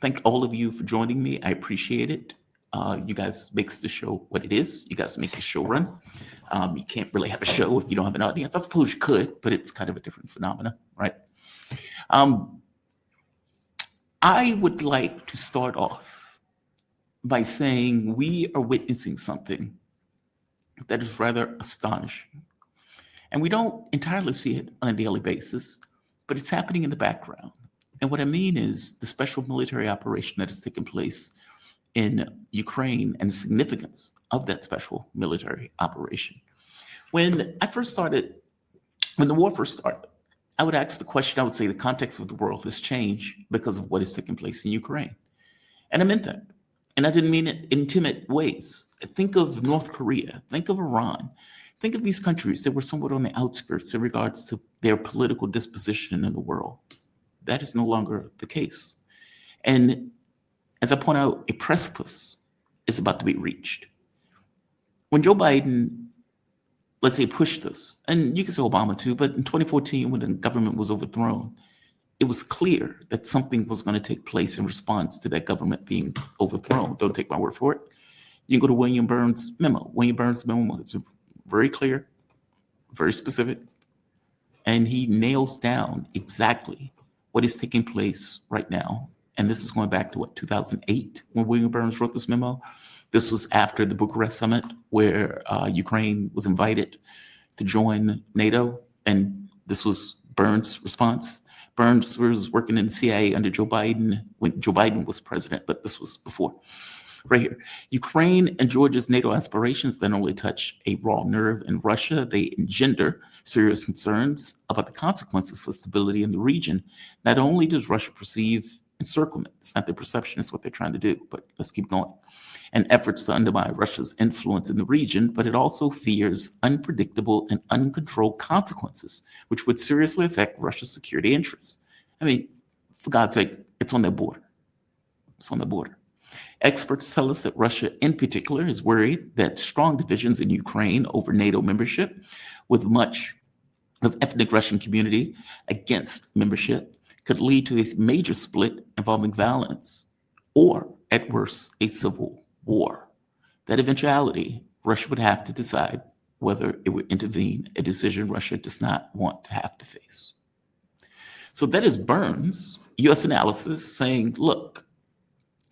Thank all of you for joining me. I appreciate it. You guys makes the show what it is. You guys make the show run. You can't really have a show if you don't have an audience. I suppose you could, but it's kind of a different phenomena, right? Um, I would like to start off by saying we are witnessing something that is rather astonishing. And we don't entirely see it on a daily basis, but it's happening in the background. And what I mean is the special military operation that has taken place in Ukraine and the significance of that special military operation. When I first started, when the war first started, I would ask the question, I would say the context of the world has changed because of what is taking place in Ukraine. And I meant that. And I didn't mean it in timid ways. Think of North Korea, think of Iran, think of these countries that were somewhat on the outskirts in regards to their political disposition in the world. That is no longer the case. And as I point out, a precipice is about to be reached. When Joe Biden, let's say, pushed this, and you can say Obama too, but in 2014, when the government was overthrown, it was clear that something was going to take place in response to that government being overthrown. Don't take my word for it. You can go to William Burns' memo. William Burns' memo is very clear, very specific, and he nails down exactly what is taking place right now. And this is going back to 2008, when William Burns wrote this memo. This was after the Bucharest summit, where Ukraine was invited to join NATO. And this was Burns' response. Burns was working in the CIA under Joe Biden when Joe Biden was president, but this was before. Right here. Ukraine and Georgia's NATO aspirations not only touch a raw nerve in Russia, they engender serious concerns about the consequences for stability in the region. Not only does Russia perceive encirclement, it's not their perception, it's what they're trying to do, but let's keep going, and efforts to undermine Russia's influence in the region, but it also fears unpredictable and uncontrolled consequences, which would seriously affect Russia's security interests. I mean, for God's sake, it's on their border. It's on the border. Experts tell us that Russia, in particular, is worried that strong divisions in Ukraine over NATO membership, with much of ethnic Russian community against membership, could lead to a major split involving violence, or, at worst, a civil war. That eventuality, Russia would have to decide whether it would intervene, a decision Russia does not want to have to face. So that is Burns' U.S. analysis saying, look,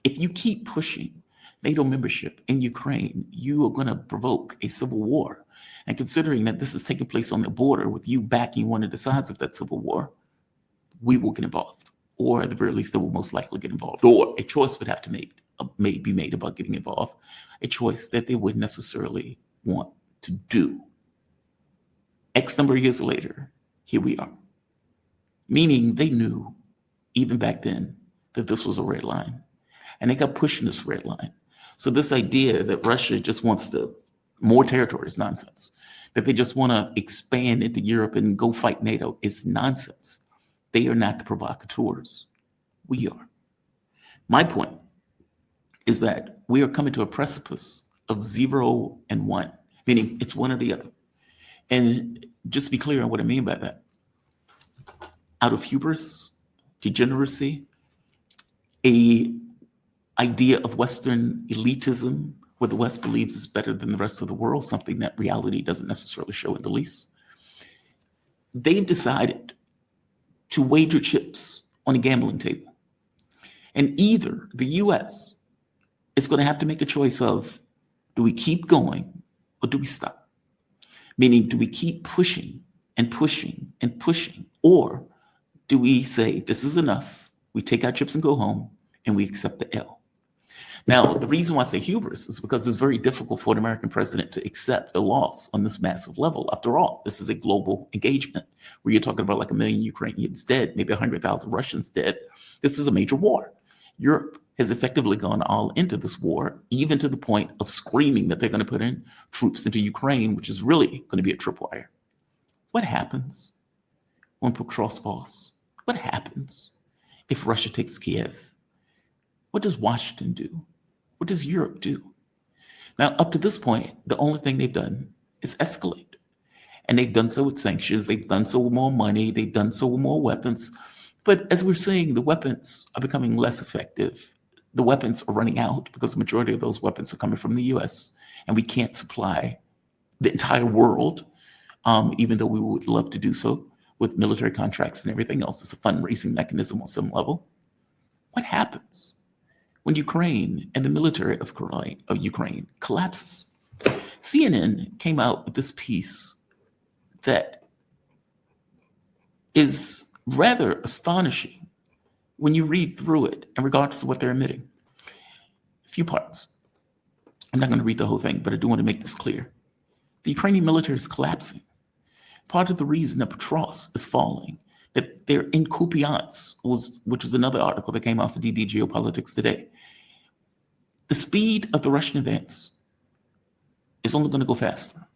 if you keep pushing NATO membership in Ukraine, you are going to provoke a civil war. And considering that this is taking place on the border with you backing one of the sides of that civil war, we will get involved. Or at the very least, they will most likely get involved. Or a choice would have to be made about getting involved, a choice that they wouldn't necessarily want to do. X number of years later, here we are. Meaning they knew, even back then, that this was a red line. And they kept pushing this red line. So this idea that Russia just wants more territory is nonsense. That they just want to expand into Europe and go fight NATO is nonsense. They are not the provocateurs. We are. My point is that we are coming to a precipice of 0 and 1, meaning it's one or the other. And just to be clear on what I mean by that, out of hubris, degeneracy, a idea of Western elitism, where the West believes is better than the rest of the world, something that reality doesn't necessarily show in the least. They've decided to wager chips on a gambling table. And either the US is going to have to make a choice of, do we keep going or do we stop? Meaning, do we keep pushing and pushing and pushing? Or do we say, this is enough, we take our chips and go home, and we accept the L? Now, the reason why I say hubris is because it's very difficult for an American president to accept a loss on this massive level. After all, this is a global engagement where you're talking about like 1 million Ukrainians dead, maybe 100,000 Russians dead. This is a major war. Europe has effectively gone all into this war, even to the point of screaming that they're going to put in troops into Ukraine, which is really going to be a tripwire. What happens when Pokrovsk falls? What happens if Russia takes Kiev? What does Washington do? What does Europe do? Now, up to this point, the only thing they've done is escalate. And they've done so with sanctions. They've done so with more money. They've done so with more weapons. But as we're seeing, the weapons are becoming less effective. The weapons are running out because the majority of those weapons are coming from the US, and we can't supply the entire world, even though we would love to do so with military contracts and everything else. It's a fundraising mechanism on some level. What happens when Ukraine and the military of Ukraine collapses? CNN came out with this piece that is rather astonishing when you read through it in regards to what they're admitting. A few parts. I'm not going to read the whole thing, but I do want to make this clear. The Ukrainian military is collapsing. Part of the reason that Petros is falling, that they're in Kupiansk, which is another article that came out for DD Geopolitics today. The speed of the Russian advance is only going to go faster.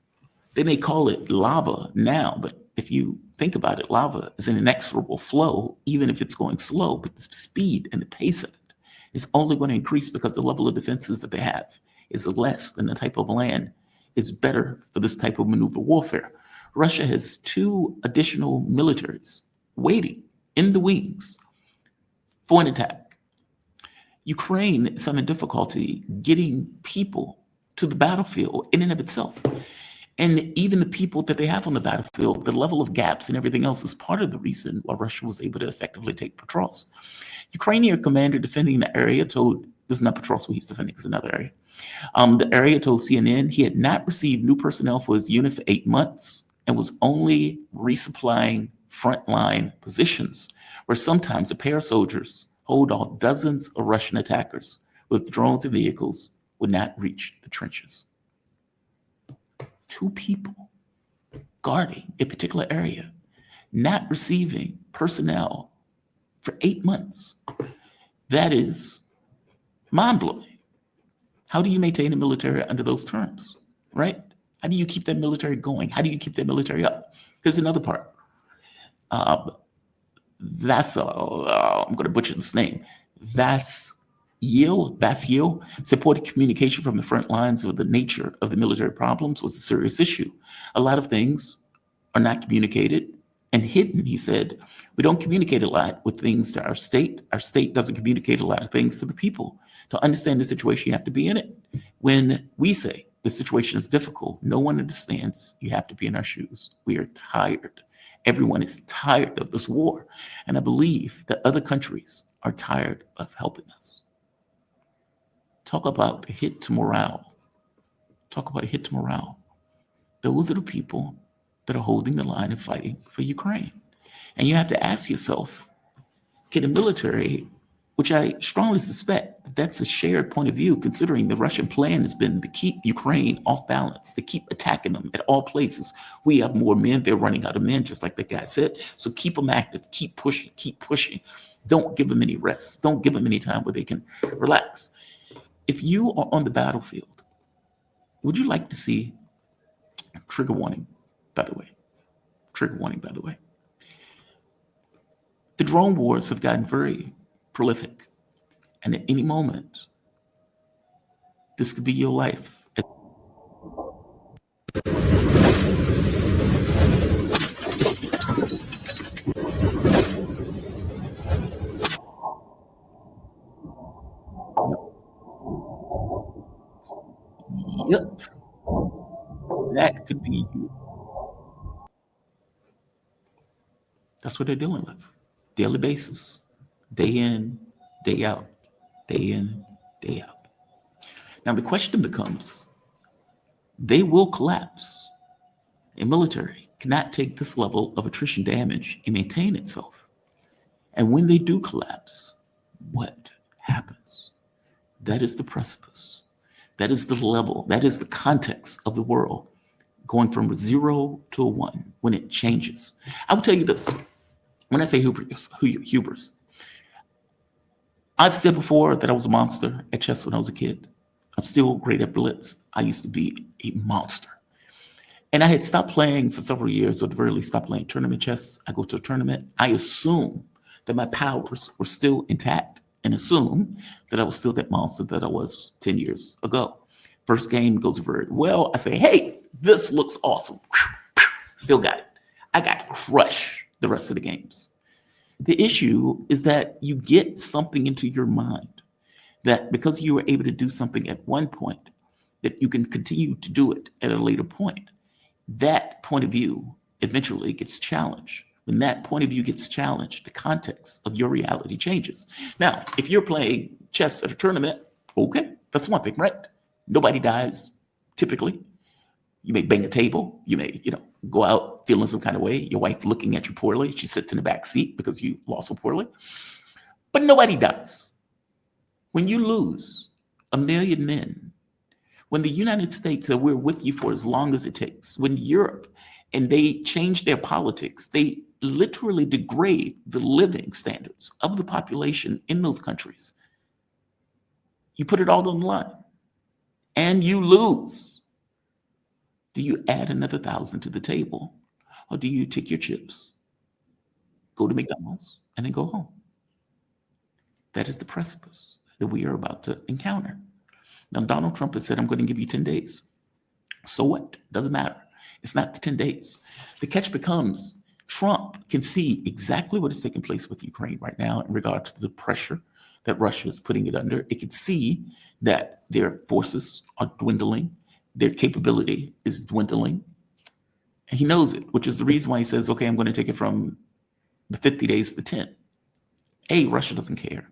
They may call it lava now, but if you think about it, lava is an inexorable flow, even if it's going slow, but the speed and the pace of it is only going to increase because the level of defenses that they have is less than the type of land is better for this type of maneuver warfare. Russia has 2 additional militaries waiting in the wings for an attack. Ukraine is having difficulty getting people to the battlefield in and of itself. And even the people that they have on the battlefield, the level of gaps and everything else is part of the reason why Russia was able to effectively take Petros. Ukrainian commander defending the area told, this is not Petros where he's defending, it's another area. The area told CNN he had not received new personnel for his unit for 8 months and was only resupplying frontline positions where sometimes a pair of soldiers hold off dozens of Russian attackers with drones and vehicles would not reach the trenches. 2 people guarding a particular area, not receiving personnel for 8 months. That is mind-blowing. How do you maintain a military under those terms, right? How do you keep that military going? How do you keep that military up? Here's another part. I'm going to butcher this name. Vasil supported communication from the front lines of the nature of the military problems was a serious issue. A lot of things are not communicated and hidden, he said. We don't communicate a lot with things to our state. Our state doesn't communicate a lot of things to the people. To understand the situation, you have to be in it. When we say the situation is difficult, no one understands. You have to be in our shoes. We are tired. Everyone is tired of this war. And I believe that other countries are tired of helping us. Talk about a hit to morale. Talk about a hit to morale. Those are the people that are holding the line and fighting for Ukraine. And you have to ask yourself, can the military, which I strongly suspect that's a shared point of view, considering the Russian plan has been to keep Ukraine off balance, to keep attacking them at all places. We have more men, they're running out of men, just like the guy said. So keep them active, keep pushing, keep pushing. Don't give them any rest. Don't give them any time where they can relax. If you are on the battlefield, would you like to see, trigger warning, by the way, the drone wars have gotten very prolific. And at any moment, this could be your life. Yep, that could be you. That's what they're dealing with. Daily basis, day in, day out, day in, day out. Now the question becomes, they will collapse. A military cannot take this level of attrition damage and maintain itself. And when they do collapse, what happens? That is the precipice. That is the level. That is the context of the world going from a 0 to a 1 when it changes. I will tell you this. When I say hubris, I've said before that I was a monster at chess when I was a kid. I'm still great at blitz. I used to be a monster. And I had stopped playing for several years, or at the very least stopped playing tournament chess. I go to a tournament. I assume that my powers were still intact and assume that I was still that monster that I was 10 years ago. First game goes very well. I say, hey, this looks awesome. Still got it. I got crushed the rest of the games. The issue is that you get something into your mind that because you were able to do something at one point, that you can continue to do it at a later point. That point of view eventually gets challenged. When that point of view gets challenged, the context of your reality changes. Now, if you're playing chess at a tournament, okay, that's one thing, right? Nobody dies typically. You may bang a table. You may, go out feeling some kind of way. Your wife looking at you poorly. She sits in the back seat because you lost so poorly. But nobody dies. When you lose 1,000,000 men, when the United States said we're with you for as long as it takes, when Europe and they change their politics, they literally degrade the living standards of the population in those countries. You put it all on the line and you lose. Do you add another 1,000 to the table, or do you take your chips, go to McDonald's, and then go home? That is the precipice that we are about to encounter. Now, Donald Trump has said, I'm going to give you 10 days. So what? Doesn't matter. It's not the 10 days. The catch becomes Trump can see exactly what is taking place with Ukraine right now in regards to the pressure that Russia is putting it under. It can see that their forces are dwindling. Their capability is dwindling. And he knows it, which is the reason why he says, okay, I'm going to take it from the 50 days to 10. A, Russia doesn't care.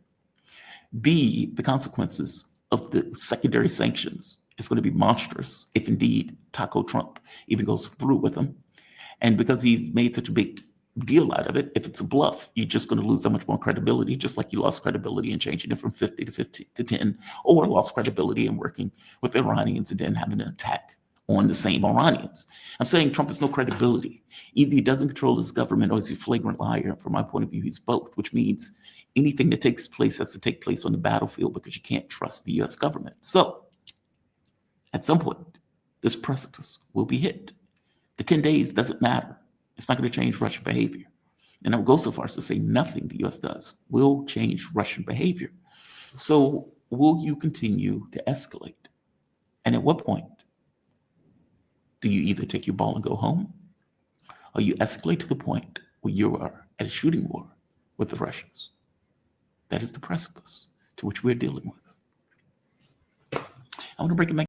B, the consequences of the secondary sanctions is going to be monstrous if indeed Taco Trump even goes through with them. And because he made such a big deal out of it, if it's a bluff, you're just going to lose that much more credibility, just like you lost credibility in changing it from 50 to 50 to 10, or lost credibility in working with the Iranians and then having an attack on the same Iranians. I'm saying Trump has no credibility. Either he doesn't control his government or he's a flagrant liar. From my point of view, he's both, which means anything that takes place has to take place on the battlefield because you can't trust the US government. So at some point, this precipice will be hit. The 10 days doesn't matter. It's not going to change Russian behavior. And I would go so far as to say nothing the US does will change Russian behavior. So will you continue to escalate? And at what point do you either take your ball and go home, or you escalate to the point where you are at a shooting war with the Russians? That is the precipice to which we're dealing with. I want to break it back.